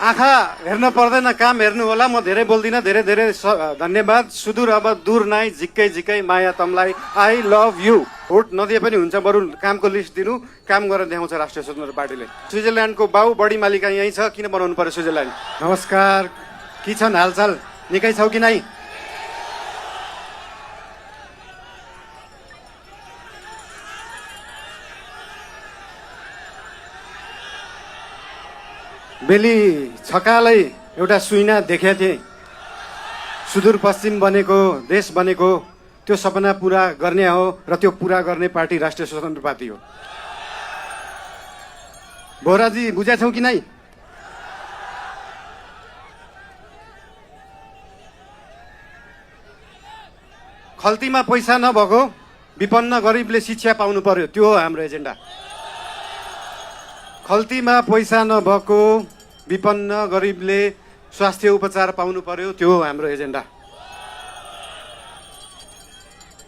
आँखा हेर्न पर्दैन, काम हेर्नु होला। म धेरै बोल्दिनँ। धेरै धेरै धन्यवाद। सुदूर अब दूर नाइ, झिक्कै झिक्कै माया तमलाई, आई लभ यु। भोट नदिए पनि हुन्छ, बरु कामको लिस्ट दिनु, काम गरेर देखाउँछ राष्ट्रिय स्वतन्त्र पार्टीले। स्विजरल्यान्डको बाउ बढी मालिका यहीँ छ, किन बनाउनु पर्यो स्विजरल्यान्ड? नमस्कार, के छन् हालचाल? निकै छौ कि नै? बेली छकालै एउटा सुइना देखेको थिएँ। सुदूरपश्चिम बनेको देश बनेको त्यो सपना पुरा गर्ने हो, र त्यो पुरा गर्ने पार्टी राष्ट्रिय स्वतन्त्र पार्टी हो। बोराजी बुझेछौ कि नै? खल्तीमा पैसा नभएको विपन्न गरिबले शिक्षा पाउनु पर्यो, त्यो हो हाम्रो एजेन्डा। खल्तीमा पैसा नभएको विपन्न गरिबले स्वास्थ्य उपचार पाउनु पर्यो, त्यो हो हाम्रो एजेन्डा।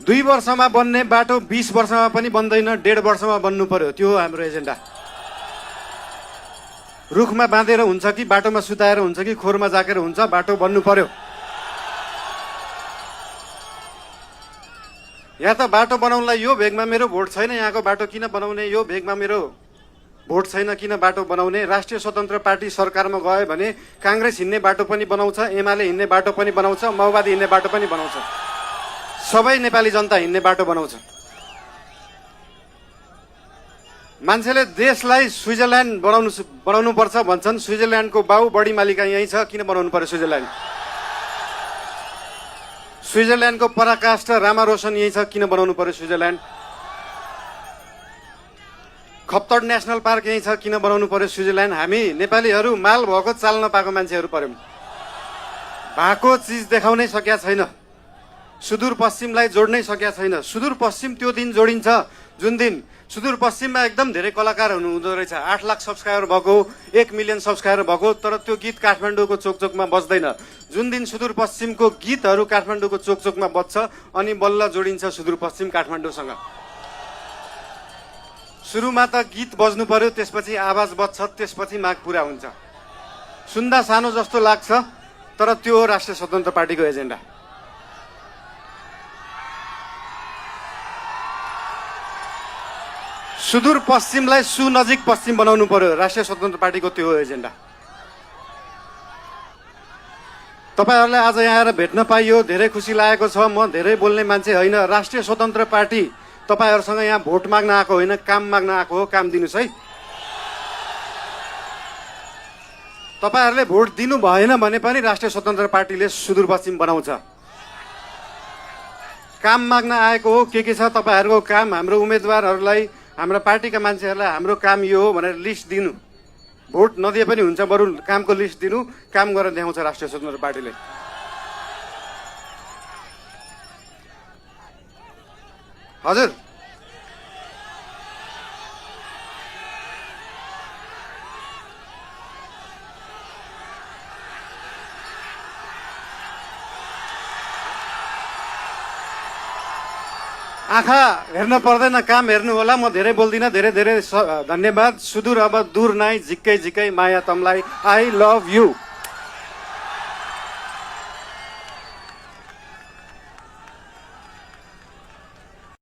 2 वर्षमा बन्ने बाटो 20 वर्षमा पनि बन्दैन, 1.5 वर्षमा बन्नु पर्यो, त्यो हो हाम्रो एजेन्डा। रुखमा बाँधेर हुन्छ कि बाटोमा सुताएर हुन्छ कि खोरमा जाकेर हुन्छ, बाटो बन्नु पर्यो। या त बाटो बनाउनलाई यो भेगमा मेरो भोट छैन, यहाँको बाटो किन बनाउने, यो भेगमा मेरो भोट छैन किन बाटो बनाउने। राष्ट्रिय स्वतन्त्र पार्टी सरकारमा गयो भने काङ्ग्रेस हिँड्ने बाटो पनि बनाउँछ, एमाले हिँड्ने बाटो पनि बनाउँछ, माओवादी हिँड्ने बाटो पनि बनाउँछ, सबै नेपाली जनता हिँड्ने बाटो बनाउँछ। मान्छेले देशलाई स्विजरल्यान्ड बनाउनु पर्छ भन्छन्। स्विजरल्यान्डको बाउ बढी मालिका यहीँ छ, किन बनाउनु पर्यो स्विजरल्यान्ड? स्विजरल्यान्डको पराकाष्ठ रामा रोशन यहीँ छ, किन बनाउनु पर्यो स्विजरल्यान्ड? खप्तड नेसनल पार्क यहीँ छ, किन बनाउनु पर्यो स्विजरल्यान्ड? हामी नेपालीहरू माल भएको चाल नपाएको मान्छेहरू पर्यौँ। भएको चिज देखाउनै सकेका छैन, सुदूरपश्चिमलाई जोड्नै सकेका छैन। सुदूरपश्चिम त्यो दिन जोडिन्छ जुन दिन सुदूरपश्चिममा एकदम धेरै कलाकार हुँदो रहेछ। 8 लाख सब्सक्राइबर भएको, 1 मिलियन सब्सक्राइबर भएको, तर त्यो गीत काठमाडौँको चोकचोकमा बज्दैन। जुन दिन सुदूरपश्चिमको गीतहरू काठमाडौँको चोकचोकमा बज्छ, अनि बल्ल जोडिन्छ सुदूरपश्चिम काठमाडौँसँग। सुरुमा त गीत बज्नु पर्यो, त्यसपछि आवाज बज्छ, त्यसपछि माग पुरा हुन्छ। सुन्दा सानो जस्तो लाग्छ, तर त्यो हो राष्ट्रिय स्वतन्त्र पार्टीको एजेन्डा। सुदूरपश्चिमलाई सुनजिक पश्चिम बनाउनु पर्यो, राष्ट्रिय स्वतन्त्र पार्टीको त्यो हो एजेन्डा। तपाईहरुलाई आज यहाँ आएर भेट्न पाइयो, धेरै खुसी लागेको छ। म धेरै बोल्ने मान्छे होइन। राष्ट्रिय स्वतन्त्र पार्टी तपाईहरुसँग यहाँ भोट माग्न आएको होइन, काम माग्न आएको हो। काम दिनुस् है। तपाईहरुले भोट दिनु भएन भने पनि राष्ट्रिय स्वतन्त्र पार्टीले सुदूरपश्चिम बनाउँछ। काम माग्न आएको हो। के छ तपाईहरुको काम? हाम्रो उम्मेदवारहरूलाई, हाम्रा पार्टीका मान्छेहरूलाई हाम्रो काम यो हो भनेर लिस्ट दिनु। भोट नदिए पनि हुन्छ, बरु कामको लिस्ट दिनु, काम गरेर देखाउँछ राष्ट्रिय स्वतन्त्र पार्टीले। हजुर, आँखा हेर्न पर्दैन, काम हेर्नु होला। म धेरै बोल्दिनँ। धेरै धेरै धन्यवाद। सुदूर अब दूर नाइ, झिक्कै झिक्कै माया तमलाई, आई लभ यु।